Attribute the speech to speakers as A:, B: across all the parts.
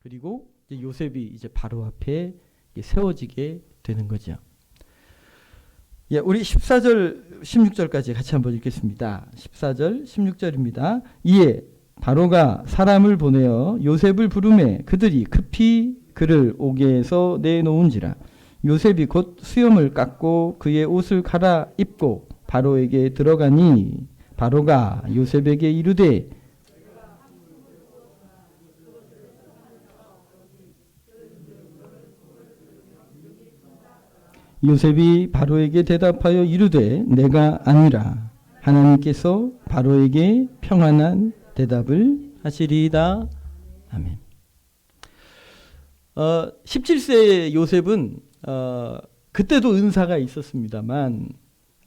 A: 그리고 이제 요셉이 이제 바로 앞에 세워지게 되는 거죠. 예, 우리 14절, 16절까지 같이 한번 읽겠습니다. 14절, 16절입니다. 이에 바로가 사람을 보내어 요셉을 부르매 그들이 급히 그를 옥에서 내놓은지라. 요셉이 곧 수염을 깎고 그의 옷을 갈아입고 바로에게 들어가니 바로가 요셉에게 이르되 요셉이 바로에게 대답하여 이르되 내가 아니라 하나님께서 바로에게 평안한 대답을 하시리이다. 아멘. 17세의 요셉은 그때도 은사가 있었습니다만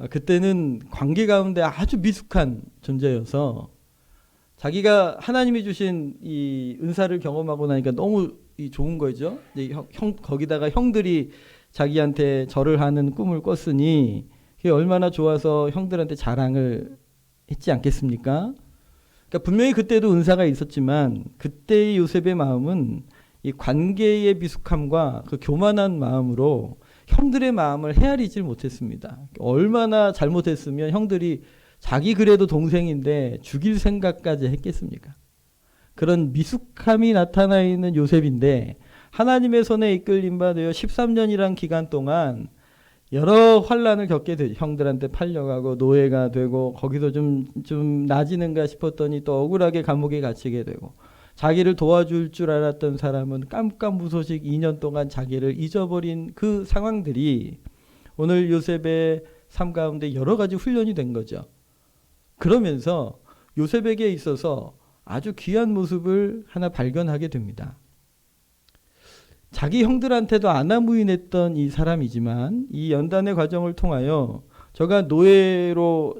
A: 그때는 관계 가운데 아주 미숙한 존재여서 자기가 하나님이 주신 이 은사를 경험하고 나니까 너무 좋은 거죠. 거기다가 형들이 자기한테 절을 하는 꿈을 꿨으니 그게 얼마나 좋아서 형들한테 자랑을 했지 않겠습니까? 그러니까 분명히 그때도 은사가 있었지만 그때의 요셉의 마음은 이 관계의 미숙함과 그 교만한 마음으로 형들의 마음을 헤아리질 못했습니다. 얼마나 잘못했으면 형들이 자기 그래도 동생인데 죽일 생각까지 했겠습니까? 그런 미숙함이 나타나 있는 요셉인데 하나님의 손에 이끌림바 되어 13년이란 기간 동안 여러 환난을 겪게 되죠. 형들한테 팔려가고 노예가 되고 거기서 좀 나아지는가 싶었더니 또 억울하게 감옥에 갇히게 되고 자기를 도와줄 줄 알았던 사람은 깜깜무소식 2년 동안 자기를 잊어버린 그 상황들이 오늘 요셉의 삶 가운데 여러 가지 훈련이 된 거죠. 그러면서 요셉에게 있어서 아주 귀한 모습을 하나 발견하게 됩니다. 자기 형들한테도 안하무인했던 이 사람이지만 이 연단의 과정을 통하여 저가 노예로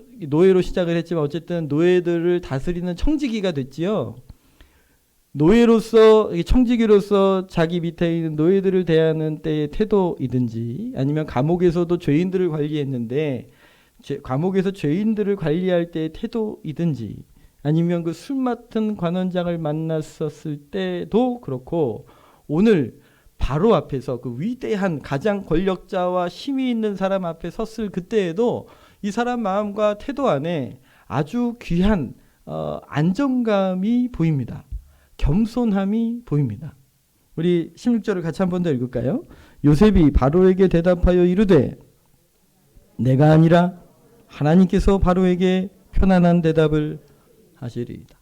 A: 시작을 했지만 어쨌든 노예들을 다스리는 청지기가 됐지요. 노예로서 청지기로서 자기 밑에 있는 노예들을 대하는 때의 태도이든지 아니면 감옥에서도 죄인들을 관리했는데 감옥에서 죄인들을 관리할 때의 태도이든지 아니면 그 술 맡은 관원장을 만났었을 때도 그렇고 오늘 바로 앞에서 그 위대한 가장 권력자와 힘이 있는 사람 앞에 섰을 그때에도 이 사람 마음과 태도 안에 아주 귀한 안정감이 보입니다. 겸손함이 보입니다. 우리 16절을 같이 한 번 더 읽을까요? 요셉이 바로에게 대답하여 이르되 내가 아니라 하나님께서 바로에게 편안한 대답을 하시리이다.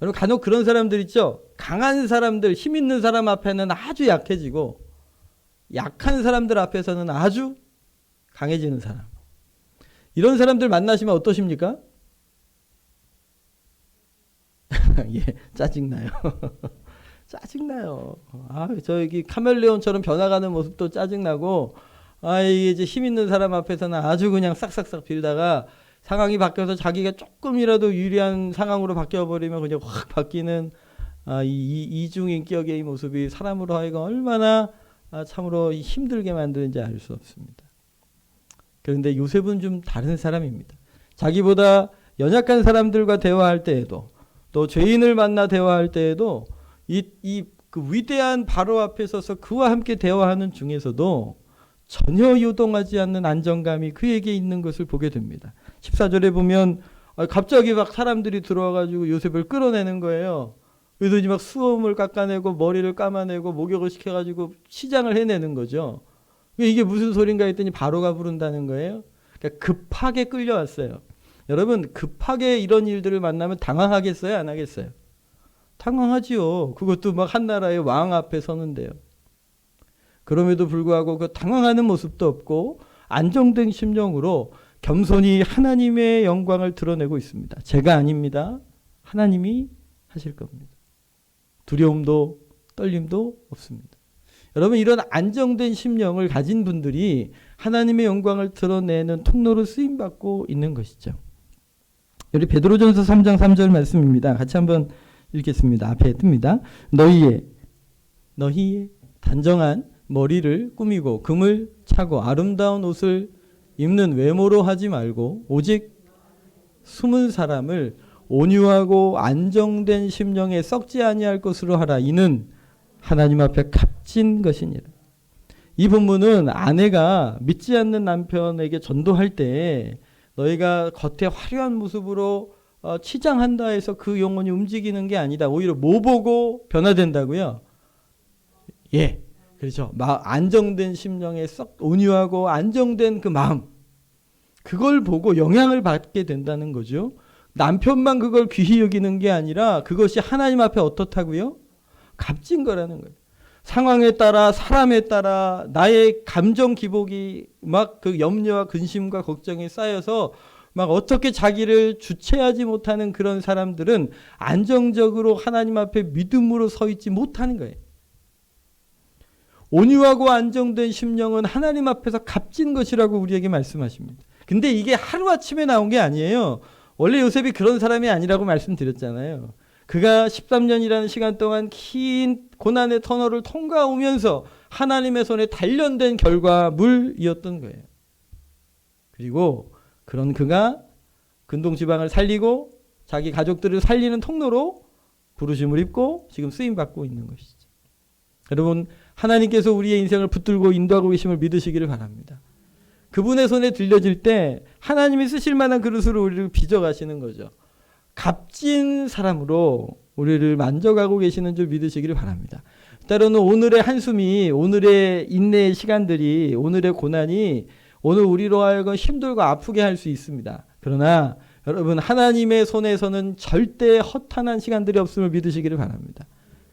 A: 여러분 간혹 그런 사람들 있죠? 강한 사람들, 힘 있는 사람 앞에는 아주 약해지고 약한 사람들 앞에서는 아주 강해지는 사람. 이런 사람들 만나시면 어떠십니까? 예, 짜증나요. 짜증나요. 저기 카멜레온처럼 변화가는 모습도 짜증나고 이게 이제 힘 있는 사람 앞에서는 아주 그냥 싹싹싹 빌다가 상황이 바뀌어서 자기가 조금이라도 유리한 상황으로 바뀌어버리면 그냥 확 바뀌는 이 이중인격의 이 모습이 사람으로 하여금 얼마나 참으로 힘들게 만드는지 알 수 없습니다. 그런데 요셉은 좀 다른 사람입니다. 자기보다 연약한 사람들과 대화할 때에도 또 죄인을 만나 대화할 때에도 그 위대한 바로 앞에 서서 그와 함께 대화하는 중에서도 전혀 요동하지 않는 안정감이 그에게 있는 것을 보게 됩니다. 14절에 보면 갑자기 막 사람들이 들어와가지고 요셉을 끌어내는 거예요. 그러더니 막 수염을 깎아내고 머리를 감아내고 목욕을 시켜가지고 시장을 해내는 거죠. 이게 무슨 소린가 했더니 바로가 부른다는 거예요. 그러니까 급하게 끌려왔어요. 여러분 급하게 이런 일들을 만나면 당황하겠어요? 안 하겠어요? 당황하지요. 그것도 막 한 나라의 왕 앞에 서는데요. 그럼에도 불구하고 그 당황하는 모습도 없고 안정된 심령으로 겸손히 하나님의 영광을 드러내고 있습니다. 제가 아닙니다. 하나님이 하실 겁니다. 두려움도 떨림도 없습니다. 여러분 이런 안정된 심령을 가진 분들이 하나님의 영광을 드러내는 통로로 쓰임받고 있는 것이죠. 우리 베드로전서 3장 3절 말씀입니다. 같이 한번 읽겠습니다. 앞에 뜹니다. 너희의 단정한 머리를 꾸미고 금을 차고 아름다운 옷을 입는 외모로 하지 말고 오직 숨은 사람을 온유하고 안정된 심령에 썩지 아니할 것으로 하라. 이는 하나님 앞에 값진 것이니라. 이 본문은 아내가 믿지 않는 남편에게 전도할 때 너희가 겉에 화려한 모습으로 치장한다 해서 그 영혼이 움직이는 게 아니다. 오히려 뭐 보고 변화된다고요? 예, 그렇죠. 안정된 심령에 썩 온유하고 안정된 그 마음, 그걸 보고 영향을 받게 된다는 거죠. 남편만 그걸 귀히 여기는 게 아니라 그것이 하나님 앞에 어떻다고요? 값진 거라는 거예요. 상황에 따라 사람에 따라 나의 감정 기복이 막 그 염려와 근심과 걱정이 쌓여서 막 어떻게 자기를 주체하지 못하는 그런 사람들은 안정적으로 하나님 앞에 믿음으로 서 있지 못하는 거예요. 온유하고 안정된 심령은 하나님 앞에서 값진 것이라고 우리에게 말씀하십니다. 근데 이게 하루아침에 나온 게 아니에요. 원래 요셉이 그런 사람이 아니라고 말씀드렸잖아요. 그가 13년이라는 시간 동안 긴 고난의 터널을 통과하면서 하나님의 손에 단련된 결과물이었던 거예요. 그리고 그런 그가 근동지방을 살리고 자기 가족들을 살리는 통로로 부르심을 입고 지금 쓰임받고 있는 것이죠. 여러분, 하나님께서 우리의 인생을 붙들고 인도하고 계심을 믿으시기를 바랍니다. 그분의 손에 들려질 때 하나님이 쓰실 만한 그릇으로 우리를 빚어가시는 거죠. 값진 사람으로 우리를 만져가고 계시는 줄 믿으시기를 바랍니다. 때로는 오늘의 한숨이, 오늘의 인내의 시간들이, 오늘의 고난이 오늘 우리로 하여금 힘들고 아프게 할 수 있습니다. 그러나 여러분, 하나님의 손에서는 절대 허탄한 시간들이 없음을 믿으시기를 바랍니다.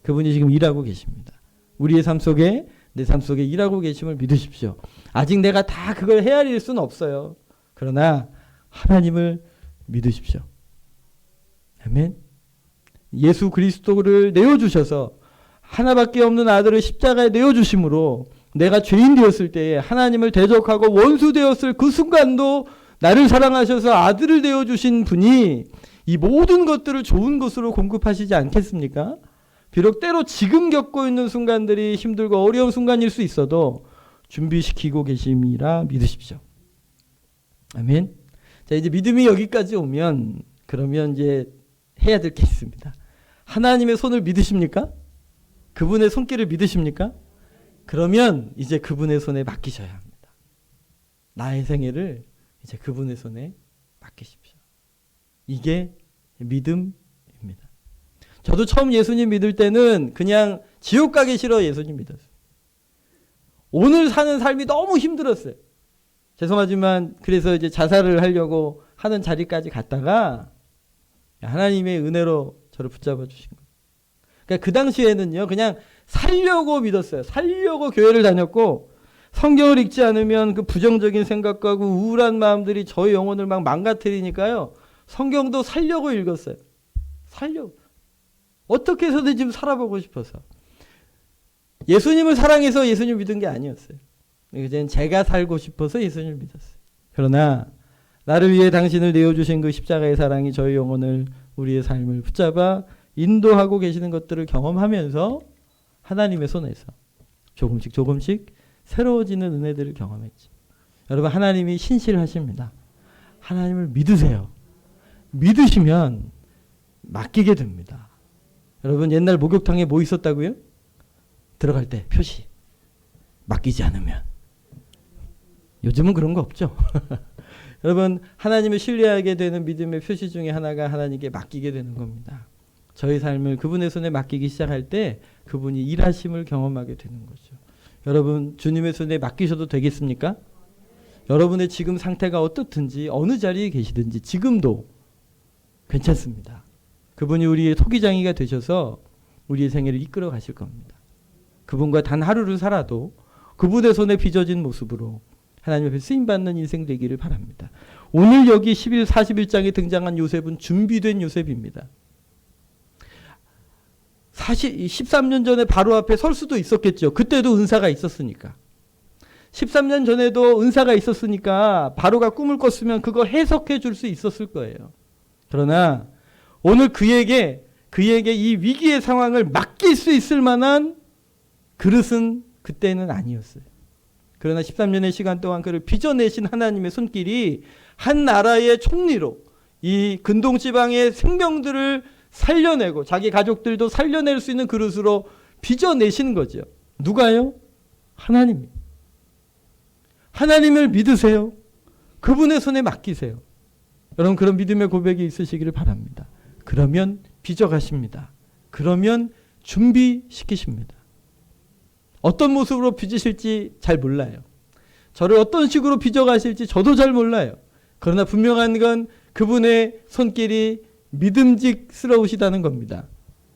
A: 그분이 지금 일하고 계십니다. 우리의 삶 속에, 내 삶 속에 일하고 계심을 믿으십시오. 아직 내가 다 그걸 헤아릴 수는 없어요. 그러나 하나님을 믿으십시오. 아멘. 예수 그리스도를 내어주셔서 하나밖에 없는 아들을 십자가에 내어주심으로 내가 죄인 되었을 때에 하나님을 대적하고 원수 되었을 그 순간도 나를 사랑하셔서 아들을 내어주신 분이 이 모든 것들을 좋은 것으로 공급하시지 않겠습니까? 비록 때로 지금 겪고 있는 순간들이 힘들고 어려운 순간일 수 있어도 준비시키고 계심이라 믿으십시오. 아멘. 자, 이제 믿음이 여기까지 오면 그러면 이제 해야 될 게 있습니다. 하나님의 손을 믿으십니까? 그분의 손길을 믿으십니까? 그러면 이제 그분의 손에 맡기셔야 합니다. 나의 생애를 이제 그분의 손에 맡기십시오. 이게 믿음입니다. 저도 처음 예수님 믿을 때는 그냥 지옥 가기 싫어 예수님 믿었어요. 오늘 사는 삶이 너무 힘들었어요. 죄송하지만 그래서 이제 자살을 하려고 하는 자리까지 갔다가 하나님의 은혜로 저를 붙잡아 주신 거예요. 그러니까 그 당시에는요, 그냥 살려고 믿었어요. 살려고 교회를 다녔고, 성경을 읽지 않으면 그 부정적인 생각과 그 우울한 마음들이 저의 영혼을 막 망가뜨리니까요, 성경도 살려고 읽었어요. 살려고. 어떻게 해서든 지금 살아보고 싶어서. 예수님을 사랑해서 예수님 믿은 게 아니었어요. 이제는 제가 살고 싶어서 예수님을 믿었어요. 그러나 나를 위해 당신을 내어주신 그 십자가의 사랑이 저의 영혼을, 우리의 삶을 붙잡아 인도하고 계시는 것들을 경험하면서 하나님의 손에서 조금씩 조금씩 새로워지는 은혜들을 경험했지. 여러분, 하나님이 신실하십니다. 하나님을 믿으세요. 믿으시면 맡기게 됩니다. 여러분, 옛날 목욕탕에 뭐 있었다고요? 들어갈 때 표시. 맡기지 않으면. 요즘은 그런 거 없죠. 여러분, 하나님을 신뢰하게 되는 믿음의 표시 중에 하나가 하나님께 맡기게 되는 겁니다. 저희 삶을 그분의 손에 맡기기 시작할 때 그분이 일하심을 경험하게 되는 거죠. 여러분, 주님의 손에 맡기셔도 되겠습니까? 여러분의 지금 상태가 어떻든지 어느 자리에 계시든지 지금도 괜찮습니다. 그분이 우리의 토기장이가 되셔서 우리의 생애를 이끌어 가실 겁니다. 그분과 단 하루를 살아도 그분의 손에 빚어진 모습으로 하나님 앞에 쓰임받는 인생 되기를 바랍니다. 오늘 여기 41장에 등장한 요셉은 준비된 요셉입니다. 사실 13년 전에 바로 앞에 설 수도 있었겠죠. 그때도 은사가 있었으니까. 13년 전에도 은사가 있었으니까 바로가 꿈을 꿨으면 그거 해석해 줄 수 있었을 거예요. 그러나 오늘 그에게 이 위기의 상황을 맡길 수 있을 만한 그릇은 그때는 아니었어요. 그러나 13년의 시간 동안 그를 빚어내신 하나님의 손길이 한 나라의 총리로 이 근동지방의 생명들을 살려내고 자기 가족들도 살려낼 수 있는 그릇으로 빚어내시는 거죠. 누가요? 하나님이. 하나님을 믿으세요. 그분의 손에 맡기세요. 여러분 그런 믿음의 고백이 있으시기를 바랍니다. 그러면 빚어가십니다. 그러면 준비시키십니다. 어떤 모습으로 빚으실지 잘 몰라요. 저를 어떤 식으로 빚어가실지 저도 잘 몰라요. 그러나 분명한 건 그분의 손길이 믿음직스러우시다는 겁니다.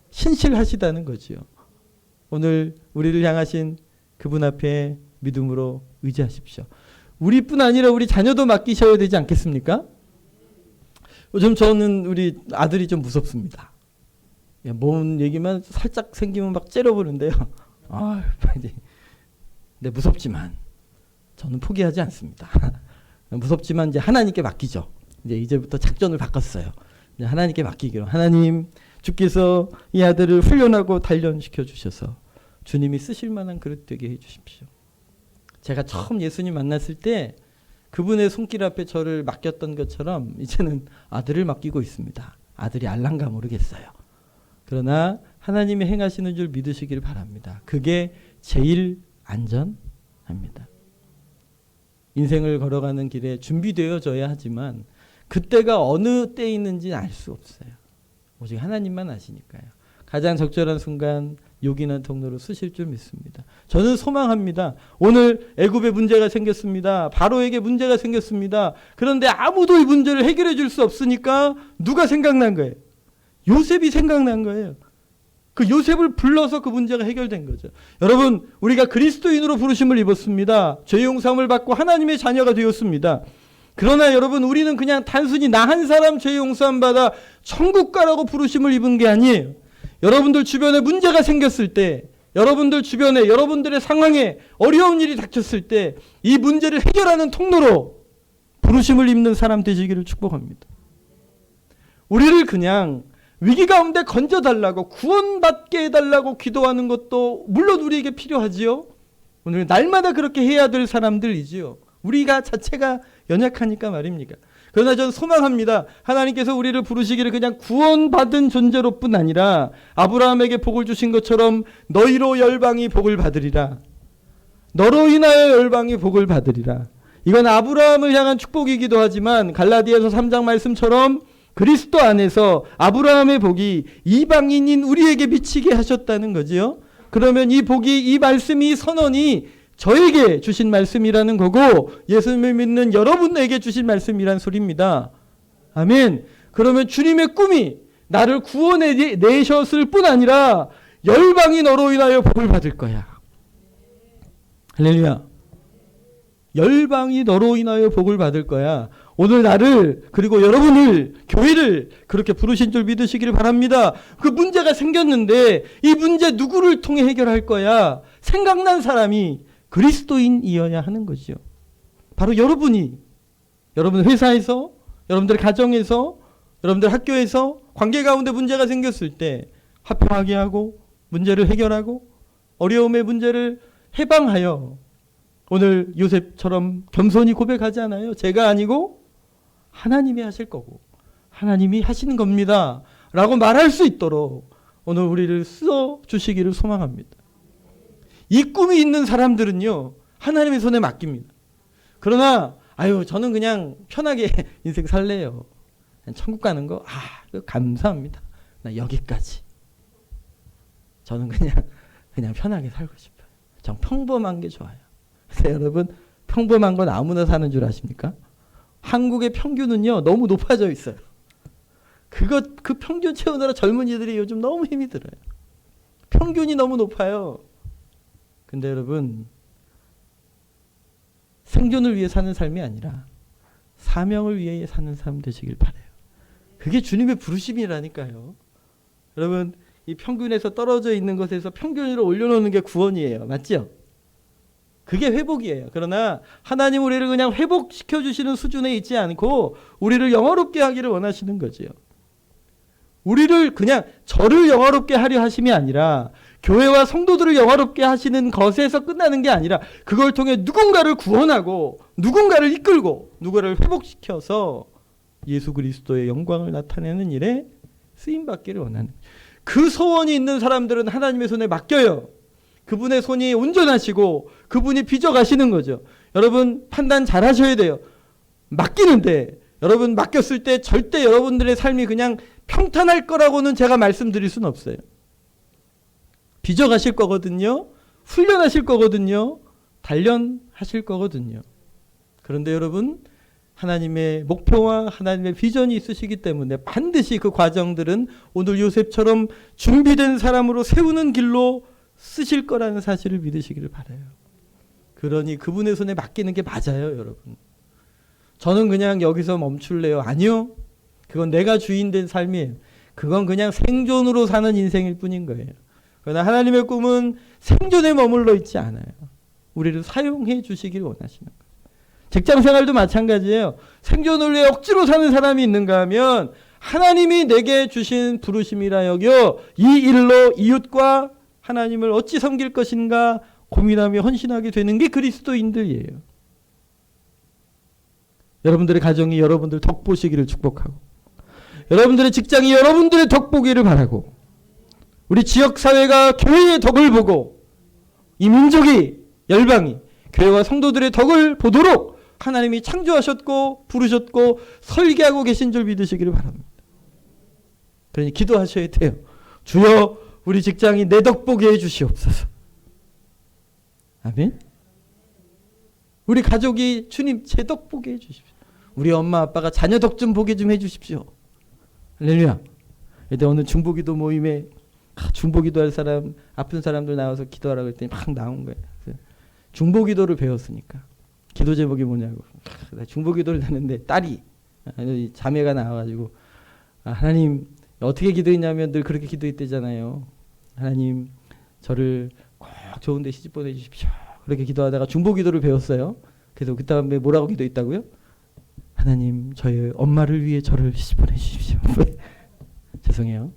A: 신실하시다는 거지요. 오늘 우리를 향하신 그분 앞에 믿음으로 의지하십시오. 우리뿐 아니라 우리 자녀도 맡기셔야 되지 않겠습니까? 요즘 저는 우리 아들이 좀 무섭습니다. 뭔 얘기만 살짝 생기면 막 째려보는데요. 네, 무섭지만 저는 포기하지 않습니다. 무섭지만 이제 하나님께 맡기죠. 이제부터 작전을 바꿨어요. 이제 하나님께 맡기기로. 하나님, 주께서 이 아들을 훈련하고 단련시켜 주셔서 주님이 쓰실 만한 그릇 되게 해 주십시오. 제가 처음 예수님 만났을 때 그분의 손길 앞에 저를 맡겼던 것처럼 이제는 아들을 맡기고 있습니다. 아들이 알란가 모르겠어요. 그러나 하나님이 행하시는 줄 믿으시길 바랍니다. 그게 제일 안전합니다. 인생을 걸어가는 길에 준비되어져야 하지만 그때가 어느 때에 있는지는 알 수 없어요. 오직 하나님만 아시니까요. 가장 적절한 순간 요긴한 통로로 쓰실 줄 믿습니다. 저는 소망합니다. 오늘 애굽에 문제가 생겼습니다. 바로에게 문제가 생겼습니다. 그런데 아무도 이 문제를 해결해 줄 수 없으니까 누가 생각난 거예요? 요셉이 생각난 거예요. 그 요셉을 불러서 그 문제가 해결된 거죠. 여러분, 우리가 그리스도인으로 부르심을 입었습니다. 죄 용서함을 받고 하나님의 자녀가 되었습니다. 그러나 여러분, 우리는 그냥 단순히 나 한 사람 죄 용서함 받아 천국 가라고 부르심을 입은 게 아니에요. 여러분들 주변에 문제가 생겼을 때, 여러분들 주변에 여러분들의 상황에 어려운 일이 닥쳤을 때 이 문제를 해결하는 통로로 부르심을 입는 사람 되시기를 축복합니다. 우리를 그냥 위기 가운데 건져달라고, 구원받게 해달라고 기도하는 것도 물론 우리에게 필요하지요. 오늘 날마다 그렇게 해야 될 사람들이지요. 우리가 자체가 연약하니까 말입니까? 그러나 저는 소망합니다. 하나님께서 우리를 부르시기를 그냥 구원받은 존재로 뿐 아니라 아브라함에게 복을 주신 것처럼 너희로 열방이 복을 받으리라. 너로 인하여 열방이 복을 받으리라. 이건 아브라함을 향한 축복이기도 하지만 갈라디아서 3장 말씀처럼 그리스도 안에서 아브라함의 복이 이방인인 우리에게 미치게 하셨다는 거지요. 그러면 이 복이, 이 말씀이, 선언이 저에게 주신 말씀이라는 거고 예수님을 믿는 여러분에게 주신 말씀이란 소리입니다. 아멘. 그러면 주님의 꿈이 나를 구원해 내셨을 뿐 아니라 열방이 너로 인하여 복을 받을 거야. 할렐루야. 열방이 너로 인하여 복을 받을 거야. 오늘 나를, 그리고 여러분을, 교회를 그렇게 부르신 줄 믿으시기를 바랍니다. 그 문제가 생겼는데 이 문제 누구를 통해 해결할 거야? 생각난 사람이 그리스도인이어야 하는 거죠. 바로 여러분이, 여러분 회사에서, 여러분들 가정에서, 여러분들 학교에서 관계 가운데 문제가 생겼을 때 화평하게 하고 문제를 해결하고 어려움의 문제를 해방하여 오늘 요셉처럼 겸손히 고백하지 않아요? 제가 아니고 하나님이 하실 거고 하나님이 하시는 겁니다 라고 말할 수 있도록 오늘 우리를 써주시기를 소망합니다. 이 꿈이 있는 사람들은요 하나님의 손에 맡깁니다. 그러나 저는 그냥 편하게 인생 살래요. 천국 가는 거 감사합니다. 나 여기까지. 저는 그냥 편하게 살고 싶어요. 전 평범한 게 좋아요. 그래서 여러분, 평범한 건 아무나 사는 줄 아십니까? 한국의 평균은요 너무 높아져 있어요. 그 평균 채우느라 젊은이들이 요즘 너무 힘이 들어요. 평균이 너무 높아요. 근데 여러분, 생존을 위해 사는 삶이 아니라 사명을 위해 사는 삶 되시길 바라요. 그게 주님의 부르심이라니까요. 여러분, 이 평균에서 떨어져 있는 것에서 평균으로 올려놓는 게 구원이에요. 맞죠? 그게 회복이에요. 그러나 하나님 우리를 그냥 회복시켜 주시는 수준에 있지 않고 우리를 영화롭게 하기를 원하시는 거죠. 우리를 그냥 저를 영화롭게 하려 하심이 아니라 교회와 성도들을 영화롭게 하시는 것에서 끝나는 게 아니라 그걸 통해 누군가를 구원하고 누군가를 이끌고 누군가를 회복시켜서 예수 그리스도의 영광을 나타내는 일에 쓰임받기를 원하는, 그 소원이 있는 사람들은 하나님의 손에 맡겨요. 그분의 손이 온전하시고 그분이 빚어가시는 거죠. 여러분 판단 잘 하셔야 돼요. 맡기는데 여러분 맡겼을 때 절대 여러분들의 삶이 그냥 평탄할 거라고는 제가 말씀드릴 수는 없어요. 빚어가실 거거든요. 훈련하실 거거든요. 단련하실 거거든요. 그런데 여러분 하나님의 목표와 하나님의 비전이 있으시기 때문에 반드시 그 과정들은 오늘 요셉처럼 준비된 사람으로 세우는 길로 쓰실 거라는 사실을 믿으시기를 바라요. 그러니 그분의 손에 맡기는 게 맞아요, 여러분. 저는 그냥 여기서 멈출래요? 아니요. 그건 내가 주인 된 삶이에요. 그건 그냥 생존으로 사는 인생일 뿐인 거예요. 그러나 하나님의 꿈은 생존에 머물러 있지 않아요. 우리를 사용해 주시길 원하시는 거예요. 직장 생활도 마찬가지예요. 생존을 위해 억지로 사는 사람이 있는가 하면 하나님이 내게 주신 부르심이라 여겨 이 일로 이웃과 하나님을 어찌 섬길 것인가 고민하며 헌신하게 되는 게 그리스도인들이에요. 여러분들의 가정이 여러분들 덕 보시기를 축복하고 여러분들의 직장이 여러분들의 덕 보기를 바라고 우리 지역사회가 교회의 덕을 보고 이 민족이 열방이 교회와 성도들의 덕을 보도록 하나님이 창조하셨고 부르셨고 설계하고 계신 줄 믿으시기를 바랍니다. 그러니 기도하셔야 돼요. 주여 우리 직장이 내 덕 보게 해주시옵소서. 아멘. 우리 가족이 주님 제 덕 보게 해주십시오. 우리 엄마 아빠가 자녀 덕 좀 보게 좀 해주십시오. 할렐루야. 근데 오늘 중보기도 모임에 중보기도 할 사람 아픈 사람들 나와서 기도하라고 했더니 막 나온 거예요. 중보기도를 배웠으니까 기도 제목이 뭐냐고. 중보기도를 했는데 딸이 자매가 나와가지고 하나님 어떻게 기도했냐면 늘 그렇게 기도했대잖아요. 하나님 저를 꼭 좋은 데 시집 보내주십시오. 그렇게 기도하다가 중보기도를 배웠어요. 그래서 그 다음에 뭐라고 기도했다고요? 하나님 저희 엄마를 위해 저를 시집 보내주십시오. 죄송해요.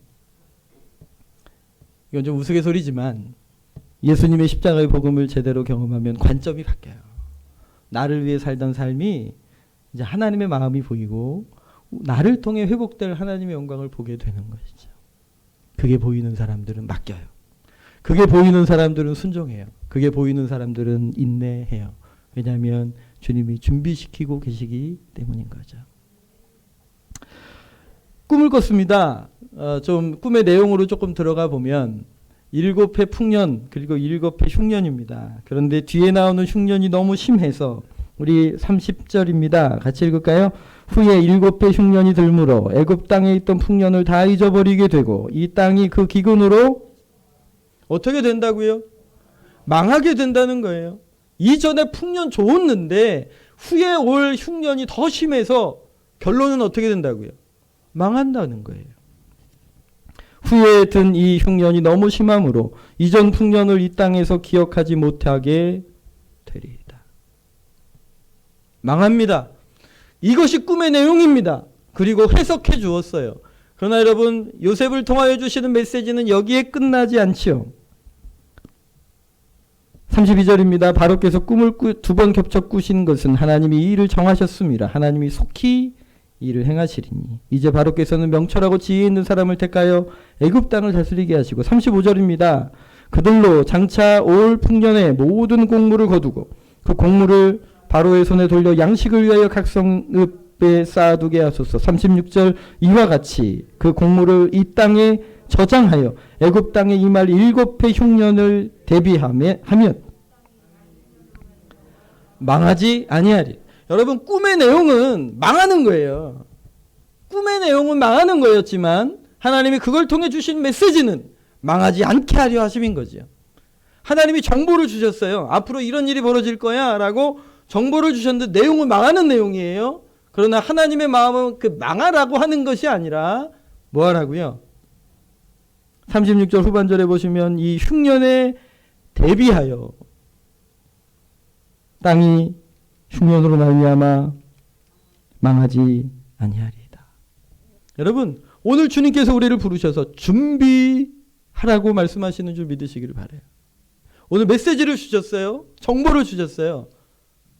A: 이건 좀 우스갯소리지만 예수님의 십자가의 복음을 제대로 경험하면 관점이 바뀌어요. 나를 위해 살던 삶이 이제 하나님의 마음이 보이고 나를 통해 회복될 하나님의 영광을 보게 되는 것이죠. 그게 보이는 사람들은 맡겨요. 그게 보이는 사람들은 순종해요. 그게 보이는 사람들은 인내해요. 왜냐하면 주님이 준비시키고 계시기 때문인 거죠. 꿈을 꿨습니다. 좀 꿈의 내용으로 조금 들어가 보면 7회 풍년 그리고 7회 흉년입니다. 그런데 뒤에 나오는 흉년이 너무 심해서 우리 30절입니다. 같이 읽을까요? 후에 7회 흉년이 들므로 애굽 땅에 있던 풍년을 다 잊어버리게 되고 이 땅이 그 기근으로 어떻게 된다고요? 망하게 된다는 거예요. 이전에 풍년 좋았는데 후에 올 흉년이 더 심해서 결론은 어떻게 된다고요? 망한다는 거예요. 후에 든 이 흉년이 너무 심함으로 이전 풍년을 이 땅에서 기억하지 못하게 되리이다. 망합니다. 이것이 꿈의 내용입니다. 그리고 해석해 주었어요. 그러나 여러분 요셉을 통하여 주시는 메시지는 여기에 끝나지 않지요. 32절입니다. 바로께서 꿈을 두 번 겹쳐 꾸신 것은 하나님이 이 일을 정하셨습니다. 하나님이 속히 일을 행하시리니 이제 바로께서는 명철하고 지혜 있는 사람을 택하여 애굽 땅을 다스리게 하시고 35절입니다. 그들로 장차 올 풍년에 모든 곡물을 거두고 그 곡물을 바로의 손에 돌려 양식을 위하여 각 성읍에 쌓아두게 하소서. 36절 이와 같이 그 곡물을 이 땅에 저장하여 애굽 땅에 임할 7회 흉년을 대비하면 망하지 아니하리. 여러분 꿈의 내용은 망하는 거예요. 꿈의 내용은 망하는 거였지만 하나님이 그걸 통해 주신 메시지는 망하지 않게 하려 하심인 거죠. 하나님이 정보를 주셨어요. 앞으로 이런 일이 벌어질 거야 라고 정보를 주셨는데 내용은 망하는 내용이에요. 그러나 하나님의 마음은 그 망하라고 하는 것이 아니라 뭐 하라고요? 36절 후반절에 보시면 이 흉년에 대비하여 땅이 흉년으로 말미암아 망하지 아니하리이다. 여러분 오늘 주님께서 우리를 부르셔서 준비하라고 말씀하시는 줄 믿으시기를 바라요. 오늘 메시지를 주셨어요. 정보를 주셨어요.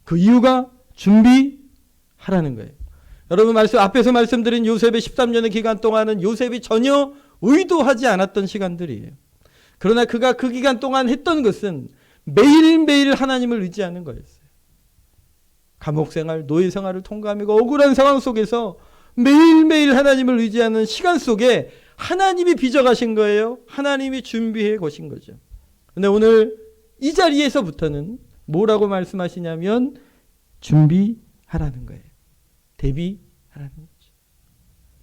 A: 그 이유가 준비하라는 거예요. 여러분 앞에서 말씀드린 요셉의 13년의 기간 동안은 요셉이 전혀 의도하지 않았던 시간들이에요. 그러나 그가 그 기간 동안 했던 것은 매일매일 하나님을 의지하는 거였어요. 감옥 생활, 노예 생활을 통과하며 억울한 상황 속에서 매일매일 하나님을 의지하는 시간 속에 하나님이 빚어가신 거예요. 하나님이 준비해 오신 거죠. 근데 오늘 이 자리에서부터는 뭐라고 말씀하시냐면 준비하라는 거예요. 대비하라는 거죠.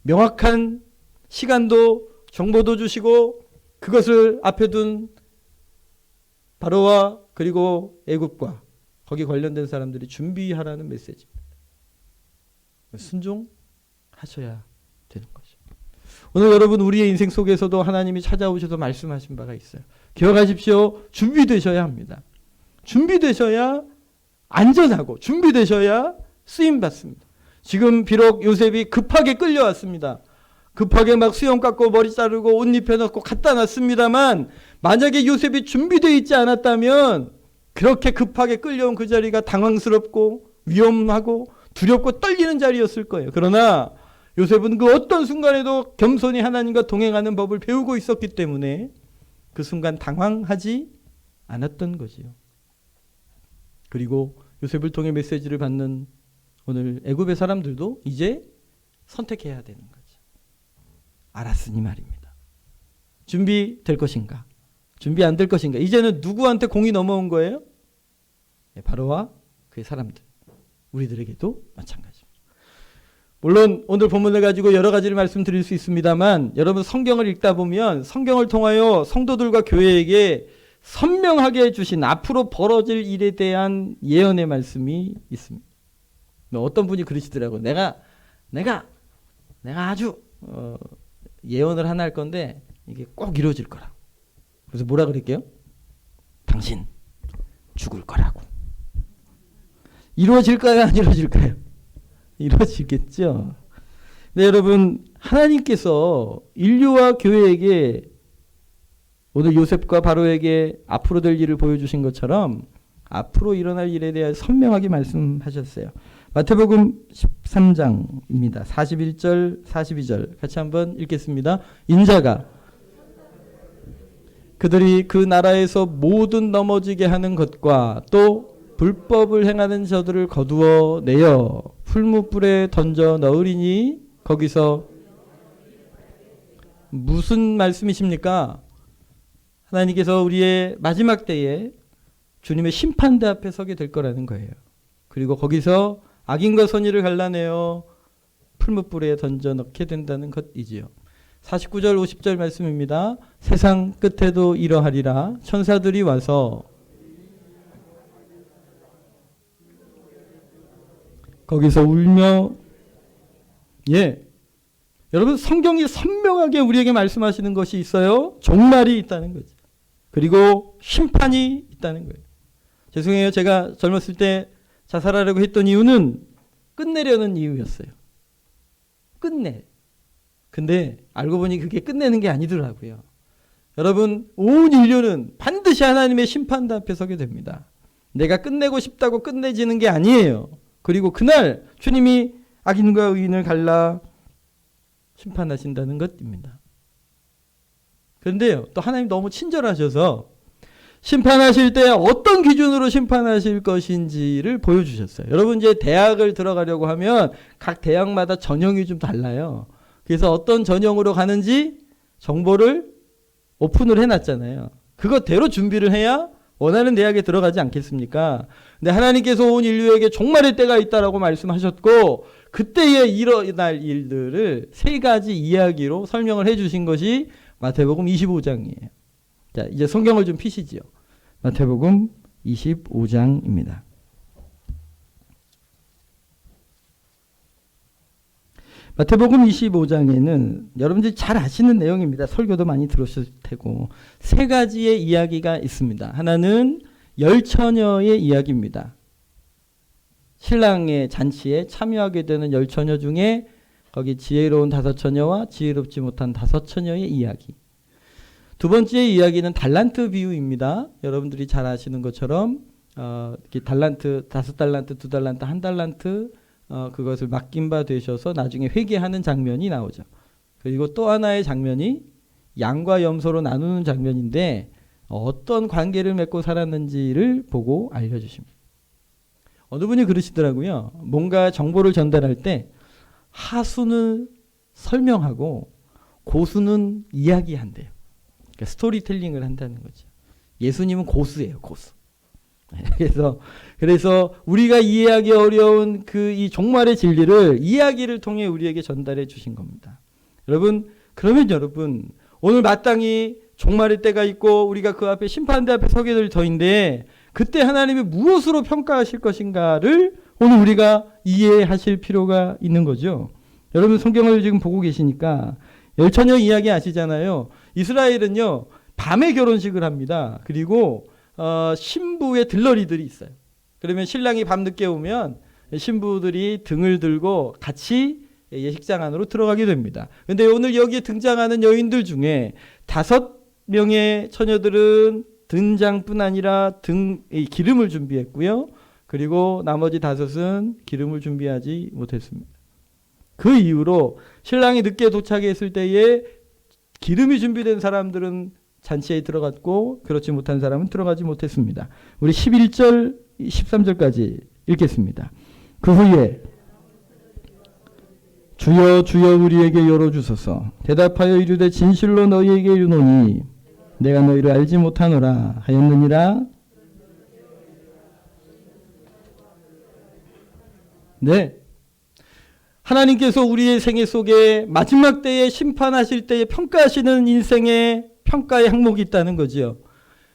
A: 명확한 시간도 정보도 주시고 그것을 앞에 둔 바로와 그리고 애굽과 거기 관련된 사람들이 준비하라는 메시지입니다. 순종하셔야 되는 거죠. 오늘 여러분 우리의 인생 속에서도 하나님이 찾아오셔서 말씀하신 바가 있어요. 기억하십시오. 준비되셔야 합니다. 준비되셔야 안전하고 준비되셔야 쓰임받습니다. 지금 비록 요셉이 급하게 끌려왔습니다. 급하게 막 수염 깎고 머리 자르고 옷 입혀놓고 갖다 놨습니다만 만약에 요셉이 준비되어 있지 않았다면 그렇게 급하게 끌려온 그 자리가 당황스럽고 위험하고 두렵고 떨리는 자리였을 거예요. 그러나 요셉은 그 어떤 순간에도 겸손히 하나님과 동행하는 법을 배우고 있었기 때문에 그 순간 당황하지 않았던 거지요. 그리고 요셉을 통해 메시지를 받는 오늘 애굽의 사람들도 이제 선택해야 되는 거죠. 알았으니 말입니다. 준비될 것인가? 준비 안 될 것인가? 이제는 누구한테 공이 넘어온 거예요? 바로와 그의 사람들. 우리들에게도 마찬가지입니다. 물론 오늘 본문을 가지고 여러 가지를 말씀드릴 수 있습니다만 여러분 성경을 읽다 보면 성경을 통하여 성도들과 교회에게 선명하게 주신 앞으로 벌어질 일에 대한 예언의 말씀이 있습니다. 어떤 분이 그러시더라고요. 내가 아주 예언을 하나 할 건데 이게 꼭 이루어질 거라고. 그래서 뭐라 그럴게요? 당신 죽을 거라고. 이루어질까요? 안 이루어질까요? 이루어지겠죠. 네, 여러분 하나님께서 인류와 교회에게 오늘 요셉과 바로에게 앞으로 될 일을 보여주신 것처럼 앞으로 일어날 일에 대해 선명하게 말씀하셨어요. 마태복음 13장입니다. 41절 42절 같이 한번 읽겠습니다. 인자가 그들이 그 나라에서 모든 넘어지게 하는 것과 또 불법을 행하는 저들을 거두어 내어 풀무불에 던져 넣으리니 거기서 무슨 말씀이십니까? 하나님께서 우리의 마지막 때에 주님의 심판대 앞에 서게 될 거라는 거예요. 그리고 거기서 악인과 선의를 갈라내어 풀무불에 던져 넣게 된다는 것이지요. 49절 50절 말씀입니다. 세상 끝에도 이러하리라. 천사들이 와서 거기서 울며 여러분 성경이 선명하게 우리에게 말씀하시는 것이 있어요. 종말이 있다는 거죠. 그리고 심판이 있다는 거예요. 죄송해요. 제가 젊었을 때 자살하려고 했던 이유는 끝내려는 이유였어요. 근데 알고 보니 그게 끝내는 게 아니더라고요. 여러분 온 인류는 반드시 하나님의 심판대 앞에 서게 됩니다. 내가 끝내고 싶다고 끝내지는 게 아니에요. 그리고 그날 주님이 악인과 의인을 갈라 심판하신다는 것입니다. 그런데요, 또 하나님 너무 친절하셔서 심판하실 때 어떤 기준으로 심판하실 것인지를 보여주셨어요. 여러분 이제 대학을 들어가려고 하면 각 대학마다 전형이 좀 달라요. 그래서 어떤 전형으로 가는지 정보를 오픈을 해놨잖아요. 그것대로 준비를 해야 원하는 대학에 들어가지 않겠습니까? 근데 하나님께서 온 인류에게 종말의 때가 있다라고 말씀하셨고 그때에 일어날 일들을 세 가지 이야기로 설명을 해주신 것이 마태복음 25장이에요. 자, 이제 성경을 좀 피시지요. 마태복음 25장입니다. 마태복음 25장에는 여러분들이 잘 아시는 내용입니다. 설교도 많이 들으실 테고 세 가지의 이야기가 있습니다. 하나는 열처녀의 이야기입니다. 신랑의 잔치에 참여하게 되는 열처녀 중에 거기 지혜로운 5처녀와 지혜롭지 못한 5처녀의 이야기. 두 번째 이야기는 달란트 비유입니다. 여러분들이 잘 아시는 것처럼 달란트, 5달란트, 2달란트, 1달란트 그것을 맡긴 바 되셔서 나중에 회개하는 장면이 나오죠. 그리고 또 하나의 장면이 양과 염소로 나누는 장면인데 어떤 관계를 맺고 살았는지를 보고 알려주십니다. 어느 분이 그러시더라고요. 뭔가 정보를 전달할 때 하수는 설명하고 고수는 이야기한대요. 그러니까 스토리텔링을 한다는 거죠. 예수님은 고수예요, 고수. 그래서 우리가 이해하기 어려운 이 종말의 진리를 이야기를 통해 우리에게 전달해 주신 겁니다. 그러면 여러분, 오늘 마땅히 종말의 때가 있고 우리가 그 앞에 심판대 앞에 서게 될 터인데 그때 하나님이 무엇으로 평가하실 것인가를 오늘 우리가 이해하실 필요가 있는 거죠. 여러분 성경을 지금 보고 계시니까 열처녀 이야기 아시잖아요. 이스라엘은요 밤에 결혼식을 합니다. 그리고 신부의 들러리들이 있어요. 그러면 신랑이 밤늦게 오면 신부들이 등을 들고 같이 예식장 안으로 들어가게 됩니다. 그런데 오늘 여기에 등장하는 여인들 중에 5명의 처녀들은 등장뿐 아니라 기름을 준비했고요. 그리고 나머지 5은 기름을 준비하지 못했습니다. 그 이후로 신랑이 늦게 도착했을 때에 기름이 준비된 사람들은 잔치에 들어갔고 그렇지 못한 사람은 들어가지 못했습니다. 우리 11절, 13절까지 읽겠습니다. 그 후에 주여 주여 우리에게 열어주소서. 대답하여 이르되 진실로 너희에게 이르노니 내가 너희를 알지 못하노라 하였느니라. 네, 하나님께서 우리의 생애 속에 마지막 때에 심판하실 때에 평가하시는 인생의 평가의 항목이 있다는 거지요.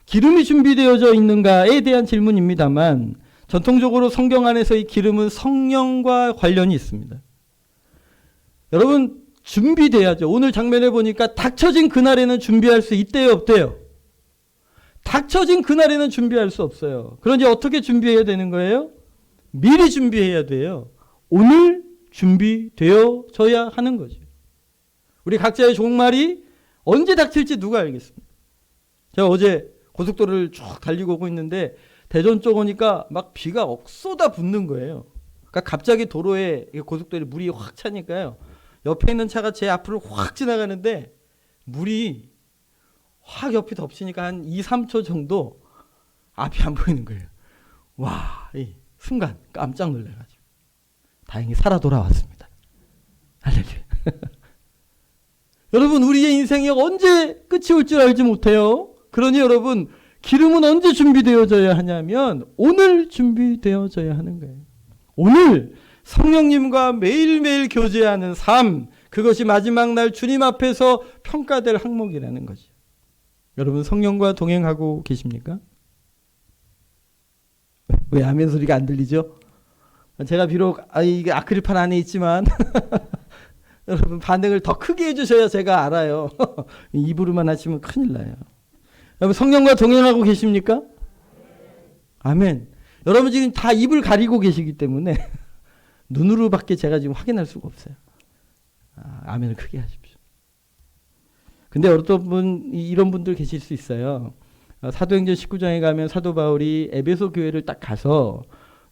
A: 기름이 준비되어져 있는가에 대한 질문입니다만 전통적으로 성경 안에서 이 기름은 성령과 관련이 있습니다. 여러분 준비돼야죠. 오늘 장면에 보니까 닥쳐진 그날에는 준비할 수 있대요, 없대요? 닥쳐진 그날에는 준비할 수 없어요. 그런데 어떻게 준비해야 되는 거예요? 미리 준비해야 돼요. 오늘 준비되어져야 하는 거죠. 우리 각자의 종말이 언제 닥칠지 누가 알겠습니까? 제가 어제 고속도로를 쭉 달리고 오고 있는데 대전 쪽 오니까 막 비가 쏟아 붓는 거예요. 그러니까 갑자기 도로에 고속도로에 물이 확 차니까요. 옆에 있는 차가 제 앞으로 확 지나가는데 물이 확 옆에 덮치니까 한 2, 3초 정도 앞이 안 보이는 거예요. 와, 이 순간 깜짝 놀라가지고 다행히 살아 돌아왔습니다. 할렐루야. 여러분 우리의 인생이 언제 끝이 올 줄 알지 못해요. 그러니 여러분 기름은 언제 준비되어져야 하냐면 오늘 준비되어져야 하는 거예요. 오늘 성령님과 매일매일 교제하는 삶, 그것이 마지막 날 주님 앞에서 평가될 항목이라는 거죠. 여러분 성령과 동행하고 계십니까? 왜 아멘 소리가 안 들리죠? 제가 비록 이게 아크릴판 안에 있지만 여러분 반응을 더 크게 해주셔야 제가 알아요. 입으로만 하시면 큰일 나요. 여러분 성령과 동행하고 계십니까? 아멘. 여러분 지금 다 입을 가리고 계시기 때문에 눈으로밖에 제가 지금 확인할 수가 없어요. 아멘을 크게 하십시오. 근데 어떤 분 이런 분들 계실 수 있어요. 사도행전 19장에 가면 사도 바울이 에베소 교회를 딱 가서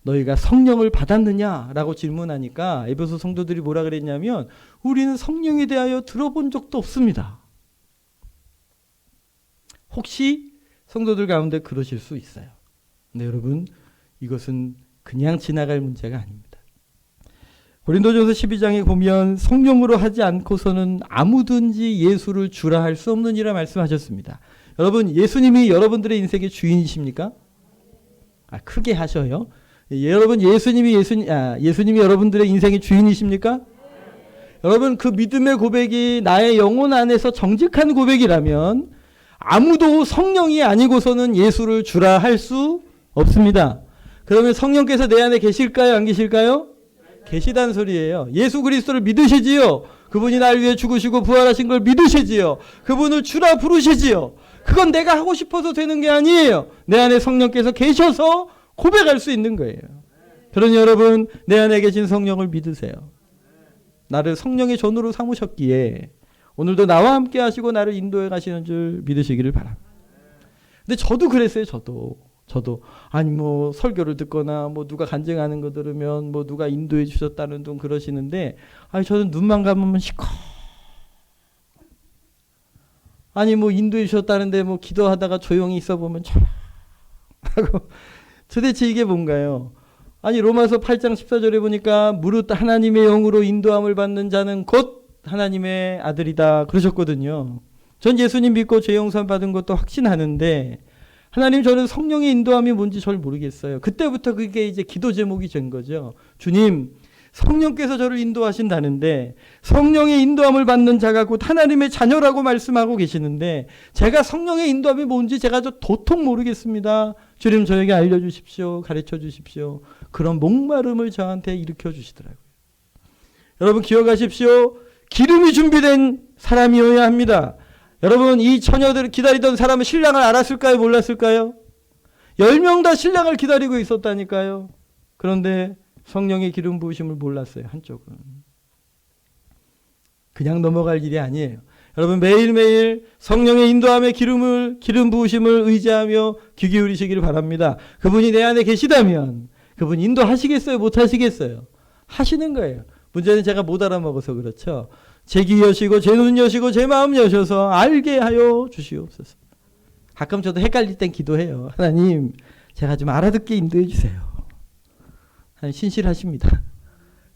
A: 너희가 성령을 받았느냐라고 질문하니까 에베소 성도들이 뭐라 그랬냐면 우리는 성령에 대하여 들어본 적도 없습니다. 혹시 성도들 가운데 그러실 수 있어요. 근데 여러분 이것은 그냥 지나갈 문제가 아닙니다. 고린도전서 12장에 보면 성령으로 하지 않고서는 아무든지 예수를 주라 할 수 없느니라 말씀하셨습니다. 여러분 예수님이 여러분들의 인생의 주인이십니까? 크게 하셔요. 여러분 예수님이 여러분들의 인생의 주인이십니까? 여러분 그 믿음의 고백이 나의 영혼 안에서 정직한 고백이라면 아무도 성령이 아니고서는 예수를 주라 할 수 없습니다. 그러면 성령께서 내 안에 계실까요? 안 계실까요? 계시다는 소리예요. 예수 그리스도를 믿으시지요. 그분이 날 위해 죽으시고 부활하신 걸 믿으시지요. 그분을 주라 부르시지요. 그건 내가 하고 싶어서 되는 게 아니에요. 내 안에 성령께서 계셔서 고백할 수 있는 거예요. 그러니 여러분 내 안에 계신 성령을 믿으세요. 나를 성령의 전우로 삼으셨기에 오늘도 나와 함께 하시고 나를 인도해 가시는 줄 믿으시기를 바랍니다. 근데 저도 그랬어요. 저도 아니 뭐 설교를 듣거나 뭐 누가 간증하는 거 들으면 뭐 누가 인도해 주셨다는 둥 그러시는데 저는 눈만 감으면 시커 아니 뭐 인도해 주셨다는데 뭐 기도하다가 조용히 있어 보면 참 하고 도대체 이게 뭔가요? 아니 로마서 8장 14절에 보니까 무릇 하나님의 영으로 인도함을 받는 자는 곧 하나님의 아들이다 그러셨거든요. 전 예수님 믿고 죄 용서 받은 것도 확신하는데 하나님 저는 성령의 인도함이 뭔지 잘 모르겠어요. 그때부터 그게 이제 기도 제목이 된 거죠. 주님 성령께서 저를 인도하신다는데 성령의 인도함을 받는 자가 곧 하나님의 자녀라고 말씀하고 계시는데 제가 성령의 인도함이 뭔지 제가 도통 모르겠습니다. 주님 저에게 알려주십시오. 가르쳐 주십시오. 그런 목마름을 저한테 일으켜 주시더라고요. 여러분 기억하십시오. 기름이 준비된 사람이어야 합니다. 여러분 이 처녀들을 기다리던 사람은 신랑을 알았을까요? 몰랐을까요? 10명 다 신랑을 기다리고 있었다니까요. 그런데 성령의 기름 부으심을 몰랐어요. 한쪽은. 그냥 넘어갈 일이 아니에요. 여러분 매일매일 성령의 인도함에 기름 부으심을 의지하며 귀 기울이시기를 바랍니다. 그분이 내 안에 계시다면 그분 인도하시겠어요? 못하시겠어요? 하시는 거예요. 문제는 제가 못 알아먹어서 그렇죠. 제 귀 여시고 제 눈 여시고 제 마음 여셔서 알게 하여 주시옵소서. 가끔 저도 헷갈릴 땐 기도해요. 하나님 제가 좀 알아듣게 인도해 주세요. 하나님 신실하십니다.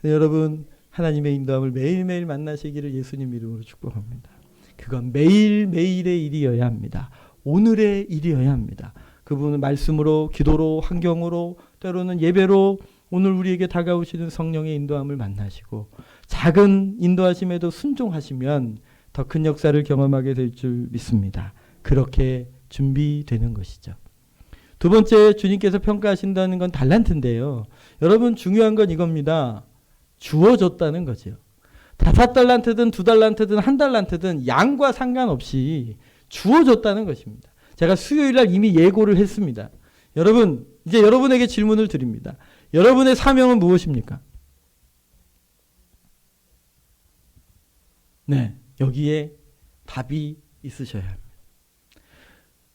A: 여러분 하나님의 인도함을 매일매일 만나시기를 예수님 이름으로 축복합니다. 그건 매일매일의 일이어야 합니다. 오늘의 일이어야 합니다. 그분은 말씀으로 기도로 환경으로 때로는 예배로 오늘 우리에게 다가오시는 성령의 인도함을 만나시고 작은 인도하심에도 순종하시면 더 큰 역사를 경험하게 될 줄 믿습니다. 그렇게 준비되는 것이죠. 두 번째 주님께서 평가하신다는 건 달란트인데요. 여러분 중요한 건 이겁니다. 주어졌다는 거죠. 5달란트든 2달란트든 1달란트든 양과 상관없이 주어졌다는 것입니다. 제가 수요일날 이미 예고를 했습니다. 여러분 이제 여러분에게 질문을 드립니다. 여러분의 사명은 무엇입니까? 네, 여기에 답이 있으셔야 합니다.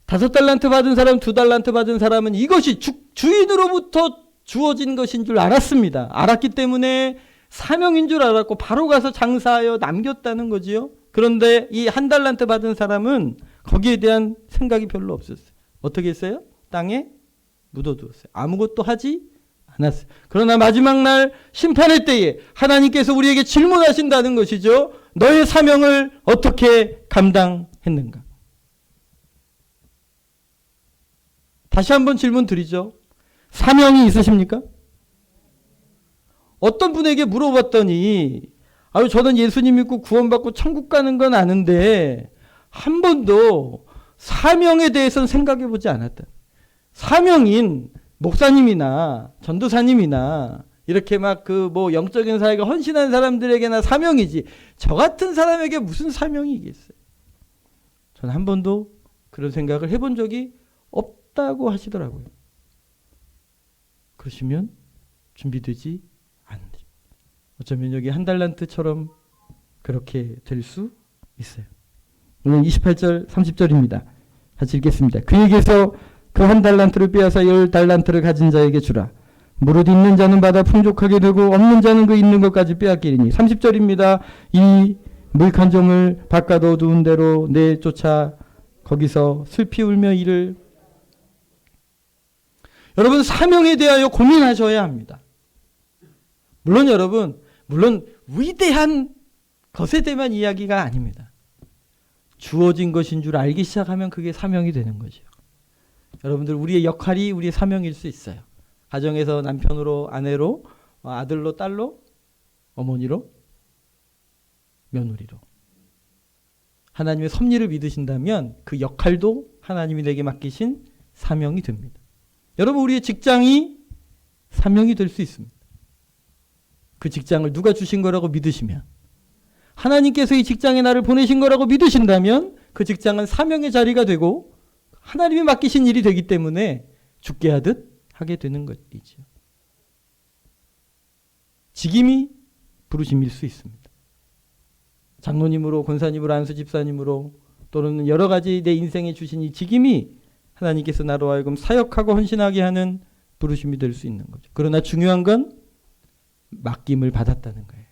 A: 5달란트 받은 사람, 2달란트 받은 사람은 이것이 주인으로부터 주어진 것인 줄 알았습니다. 알았기 때문에 사명인 줄 알았고 바로 가서 장사하여 남겼다는 거지요. 그런데 이 1달란트 받은 사람은 거기에 대한 생각이 별로 없었어요. 어떻게 했어요? 땅에 묻어두었어요. 아무것도 하지 않았어요. 그러나 마지막 날 심판의 때에 하나님께서 우리에게 질문하신다는 것이죠. 너의 사명을 어떻게 감당했는가? 다시 한번 질문 드리죠. 사명이 있으십니까? 어떤 분에게 물어봤더니 아유 저는 예수님 믿고 구원받고 천국 가는 건 아는데 한 번도 사명에 대해서는 생각해 보지 않았다. 사명인 목사님이나 전도사님이나 이렇게 막 그 뭐 영적인 사회가 헌신한 사람들에게나 사명이지 저 같은 사람에게 무슨 사명이 있겠어요. 저는 한 번도 그런 생각을 해본 적이 없다고 하시더라고요. 그러시면 준비되지 않는다. 어쩌면 여기 1달란트처럼 그렇게 될 수 있어요. 오늘 28절 30절입니다. 같이 읽겠습니다. 그에게서 그 1달란트를 빼앗아 10달란트를 가진 자에게 주라. 무릇 있는 자는 받아 풍족하게 되고 없는 자는 그 있는 것까지 빼앗기리니. 30절입니다. 이 무익한 종을 바깥 어두운 데로 내쫓아 거기서 슬피 울며 이를. 여러분 사명에 대하여 고민하셔야 합니다. 물론 여러분 위대한 것에 대한 이야기가 아닙니다. 주어진 것인 줄 알기 시작하면 그게 사명이 되는 거죠. 여러분들 우리의 역할이 우리의 사명일 수 있어요. 가정에서 남편으로 아내로 아들로 딸로 어머니로 며느리로 하나님의 섭리를 믿으신다면 그 역할도 하나님이 내게 맡기신 사명이 됩니다. 여러분 우리의 직장이 사명이 될 수 있습니다. 그 직장을 누가 주신 거라고 믿으시면 하나님께서 이 직장에 나를 보내신 거라고 믿으신다면 그 직장은 사명의 자리가 되고 하나님이 맡기신 일이 되기 때문에 죽게 하듯 하게 되는 것이죠. 직임이 부르심일 수 있습니다. 장로님으로 권사님으로 안수 집사님으로 또는 여러 가지 내 인생에 주신 이 직임이 하나님께서 나로 하여금 사역하고 헌신하게 하는 부르심이 될 수 있는 거죠. 그러나 중요한 건 맡김을 받았다는 거예요.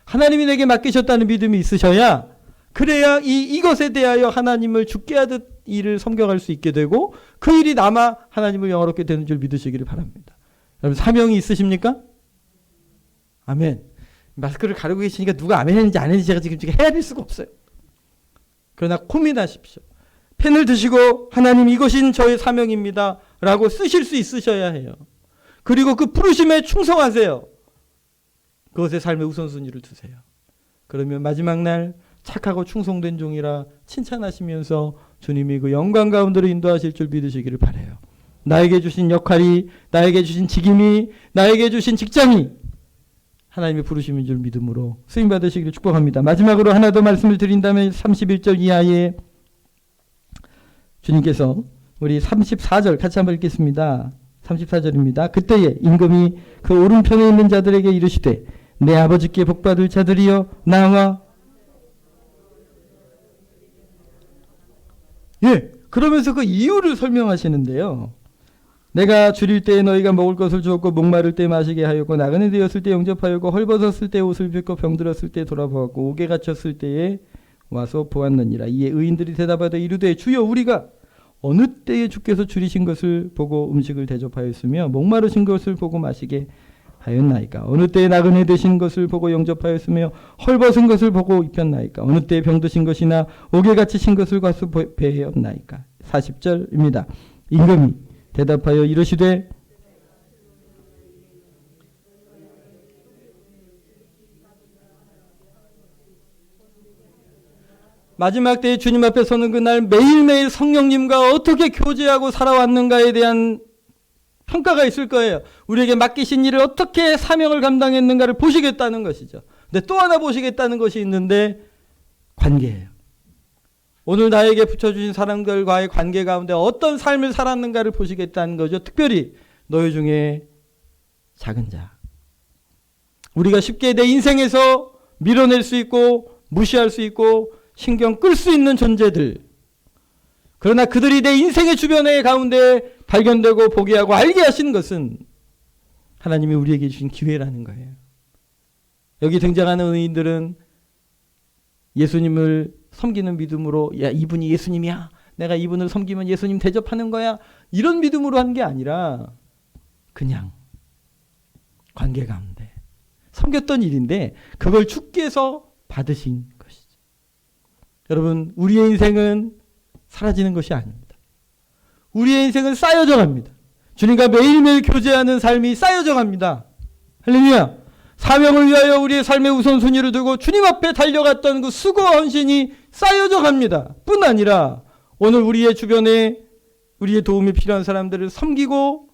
A: 하나님이 내게 맡기셨다는 믿음이 있으셔야 그래야 이것에 대하여 하나님을 죽게 하듯 일을 섬겨갈 수 있게 되고 그 일이 남아 하나님을 영화롭게 되는 줄 믿으시기를 바랍니다. 여러분 사명이 있으십니까? 아멘. 마스크를 가리고 계시니까 누가 아멘 했는지 안 했는지 제가 지금 헤아릴 수가 없어요. 그러나 고민하십시오. 펜을 드시고 하나님 이것이 저의 사명입니다 라고 쓰실 수 있으셔야 해요. 그리고 그 부르심에 충성하세요. 그것에 삶의 우선순위를 두세요. 그러면 마지막 날 착하고 충성된 종이라 칭찬하시면서 주님이 그 영광 가운데로 인도하실 줄 믿으시기를 바라요. 나에게 주신 역할이, 나에게 주신 직임이, 나에게 주신 직장이 하나님의 부르심인 줄 믿음으로 쓰임 받으시기를 축복합니다. 마지막으로 하나 더 말씀을 드린다면 31절 이하에 주님께서 우리 34절 같이 한번 읽겠습니다. 34절입니다. 그때에 임금이 그 오른편에 있는 자들에게 이르시되 내 아버지께 복받을 자들이여 나와. 그러면서 그 이유를 설명하시는데요. 내가 줄일 때에 너희가 먹을 것을 주었고 목마를 때 마시게 하였고 나그네 되었을 때 영접하였고 헐벗었을 때 옷을 입고 병들었을 때 돌아보았고 옥에 갇혔을 때에 와서 보았느니라. 이에 의인들이 대답하되 이르되 주여 우리가 어느 때에 주께서 줄이신 것을 보고 음식을 대접하였으며 목마르신 것을 보고 마시게 하였나이까. 어느 때에 나그네 되신 것을 보고 영접하였으며 헐벗은 것을 보고 입혔나이까. 어느 때에 병드신 것이나 옥에 갇히신 것을 가서 배하였나이까. 40절입니다. 임금이 대답하여 이르시되 마지막 때에 주님 앞에 서는 그날 매일매일 성령님과 어떻게 교제하고 살아왔는가에 대한 평가가 있을 거예요. 우리에게 맡기신 일을 어떻게 사명을 감당했는가를 보시겠다는 것이죠. 근데 또 하나 보시겠다는 것이 있는데 관계예요. 오늘 나에게 붙여주신 사람들과의 관계 가운데 어떤 삶을 살았는가를 보시겠다는 거죠. 특별히 너희 중에 작은 자. 우리가 쉽게 내 인생에서 밀어낼 수 있고 무시할 수 있고 신경 끌 수 있는 존재들. 그러나 그들이 내 인생의 주변의 가운데 발견되고 보게 하고 알게 하시는 것은 하나님이 우리에게 주신 기회라는 거예요. 여기 등장하는 의인들은 예수님을 섬기는 믿음으로 야 이분이 예수님이야. 내가 이분을 섬기면 예수님 대접하는 거야. 이런 믿음으로 한 게 아니라 그냥 관계 가운데 섬겼던 일인데 그걸 주께서 받으신 것이죠. 여러분 우리의 인생은 사라지는 것이 아닙니다. 우리의 인생은 쌓여져 갑니다. 주님과 매일매일 교제하는 삶이 쌓여져 갑니다. 할렐루야. 사명을 위하여 우리의 삶의 우선순위를 두고 주님 앞에 달려갔던 그 수고와 헌신이 쌓여져 갑니다. 뿐 아니라 오늘 우리의 주변에 우리의 도움이 필요한 사람들을 섬기고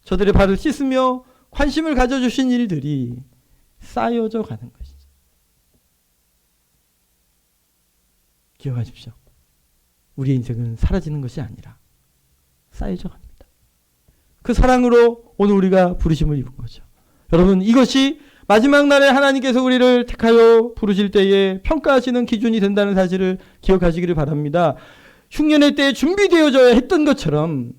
A: 저들의 발을 씻으며 관심을 가져주신 일들이 쌓여져 가는 것이죠. 기억하십시오. 우리의 인생은 사라지는 것이 아니라 쌓여져 갑니다. 그 사랑으로 오늘 우리가 부르심을 입은 거죠. 여러분 이것이 마지막 날에 하나님께서 우리를 택하여 부르실 때에 평가하시는 기준이 된다는 사실을 기억하시기를 바랍니다. 흉년의 때에 준비되어져야 했던 것처럼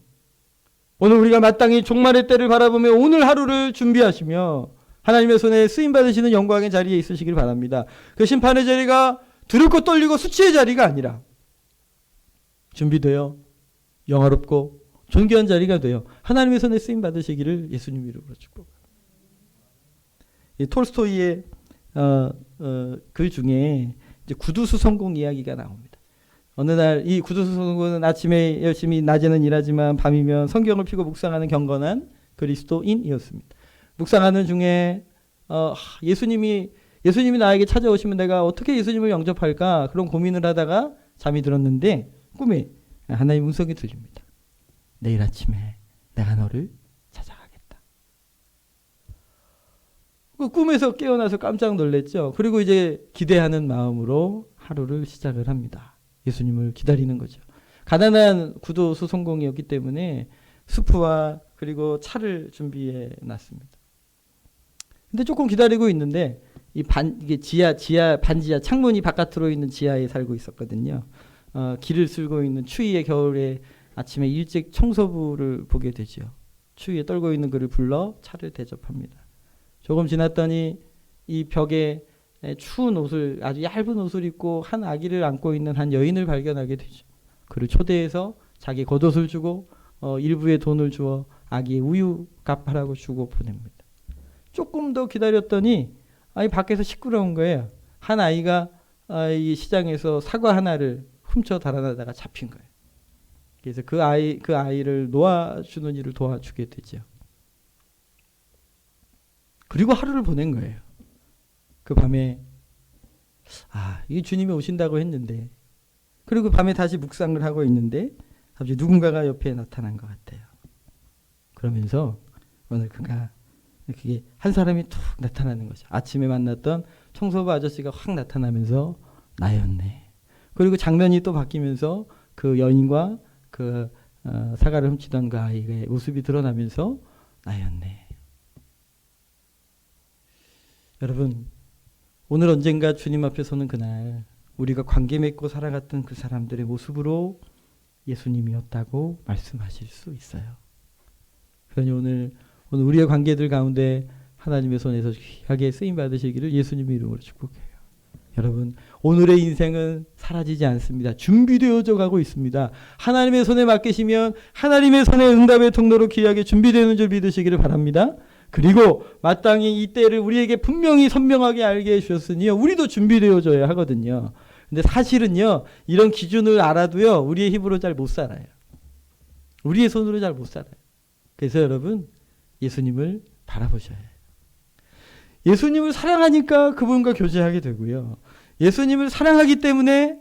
A: 오늘 우리가 마땅히 종말의 때를 바라보며 오늘 하루를 준비하시며 하나님의 손에 쓰임받으시는 영광의 자리에 있으시길 바랍니다. 그 심판의 자리가 두렵고 떨리고 수치의 자리가 아니라 준비되어 영화롭고 존귀한 자리가 되어 하나님의 손에 쓰임받으시기를 예수님 이름으로 축복합니다. 이 톨스토이의 글 중에 이제 구두수성공 이야기가 나옵니다. 어느 날 이 구두수성공은 아침에 열심히 낮에는 일하지만 밤이면 성경을 펴고 묵상하는 경건한 그리스도인이었습니다. 묵상하는 중에 예수님이 나에게 찾아오시면 내가 어떻게 예수님을 영접할까 그런 고민을 하다가 잠이 들었는데 꿈에 하나님의 음성이 들립니다. 내일 아침에 내가 너를 찾아가겠다. 그 꿈에서 깨어나서 깜짝 놀랐죠. 그리고 이제 기대하는 마음으로 하루를 시작을 합니다. 예수님을 기다리는 거죠. 가난한 구두 수송공이었기 때문에 수프와 그리고 차를 준비해 놨습니다. 근데 조금 기다리고 있는데 이게 반지하 창문이 바깥으로 있는 지하에 살고 있었거든요. 길을 쓸고 있는 추위의 겨울에 아침에 일찍 청소부를 보게 되죠. 추위에 떨고 있는 그를 불러 차를 대접합니다. 조금 지났더니 이 벽에 추운 옷을 아주 얇은 옷을 입고 한 아기를 안고 있는 한 여인을 발견하게 되죠. 그를 초대해서 자기 겉옷을 주고 일부의 돈을 주어 아기의 우유 값하라고 주고 보냅니다. 조금 더 기다렸더니 밖에서 시끄러운 거예요. 한 아이가 이 시장에서 사과 하나를 훔쳐 달아나다가 잡힌 거예요. 그래서 그 아이를 놓아주는 일을 도와주게 되죠. 그리고 하루를 보낸 거예요. 그 밤에 이 주님이 오신다고 했는데, 그리고 밤에 다시 묵상을 하고 있는데 갑자기 누군가가 옆에 나타난 것 같아요. 그러면서 오늘 그게 한 사람이 툭 나타나는 거죠. 아침에 만났던 청소부 아저씨가 확 나타나면서 나였네. 그리고 장면이 또 바뀌면서 그 여인과 그 사과를 훔치던 그 아이의 모습이 드러나면서 나였네. 여러분, 오늘 언젠가 주님 앞에 서는 그날 우리가 관계 맺고 살아갔던 그 사람들의 모습으로 예수님이었다고 말씀하실 수 있어요. 그러니 오늘 우리의 관계들 가운데 하나님의 손에서 귀하게 쓰임 받으시기를 예수님의 이름으로 축복해요. 여러분, 오늘의 인생은 사라지지 않습니다. 준비되어져 가고 있습니다. 하나님의 손에 맡기시면 하나님의 손에 응답의 통로로 귀하게 준비되는 줄 믿으시기를 바랍니다. 그리고 마땅히 이 때를 우리에게 분명히 선명하게 알게 해주셨으니요, 우리도 준비되어져야 하거든요. 근데 사실은요, 이런 기준을 알아도요, 우리의 힘으로 잘 못 살아요. 우리의 손으로 잘 못 살아요. 그래서 여러분, 예수님을 바라보셔야 해요. 예수님을 사랑하니까 그분과 교제하게 되고요. 예수님을 사랑하기 때문에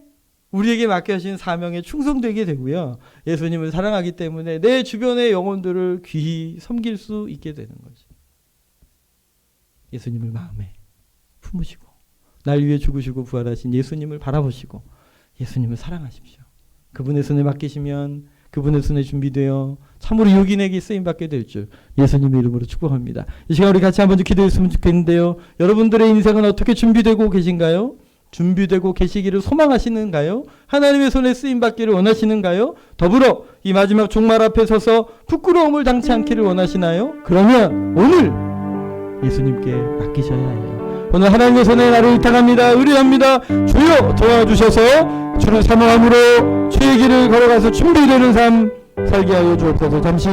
A: 우리에게 맡겨진 사명에 충성되게 되고요. 예수님을 사랑하기 때문에 내 주변의 영혼들을 귀히 섬길 수 있게 되는 거죠. 예수님을 마음에 품으시고 날 위해 죽으시고 부활하신 예수님을 바라보시고 예수님을 사랑하십시오. 그분의 손에 맡기시면 그분의 손에 준비되어 참으로 유기에게 쓰임받게 될 줄 예수님의 이름으로 축복합니다. 이 시간 우리 같이 한번 기도했으면 좋겠는데요. 여러분들의 인생은 어떻게 준비되고 계신가요? 준비되고 계시기를 소망하시는가요? 하나님의 손에 쓰임받기를 원하시는가요? 더불어 이 마지막 종말 앞에 서서 부끄러움을 당치 않기를 원하시나요? 그러면 오늘 예수님께 맡기셔야 해요. 오늘 하나님의 손에 나를 의탁합니다. 의뢰합니다. 주여 도와주셔서 주를 사모함으로 주의 길을 걸어가서 준비되는 삶 살게 하여 주옵소서. 잠시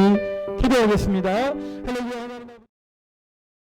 A: 기도하겠습니다. 할렐루야.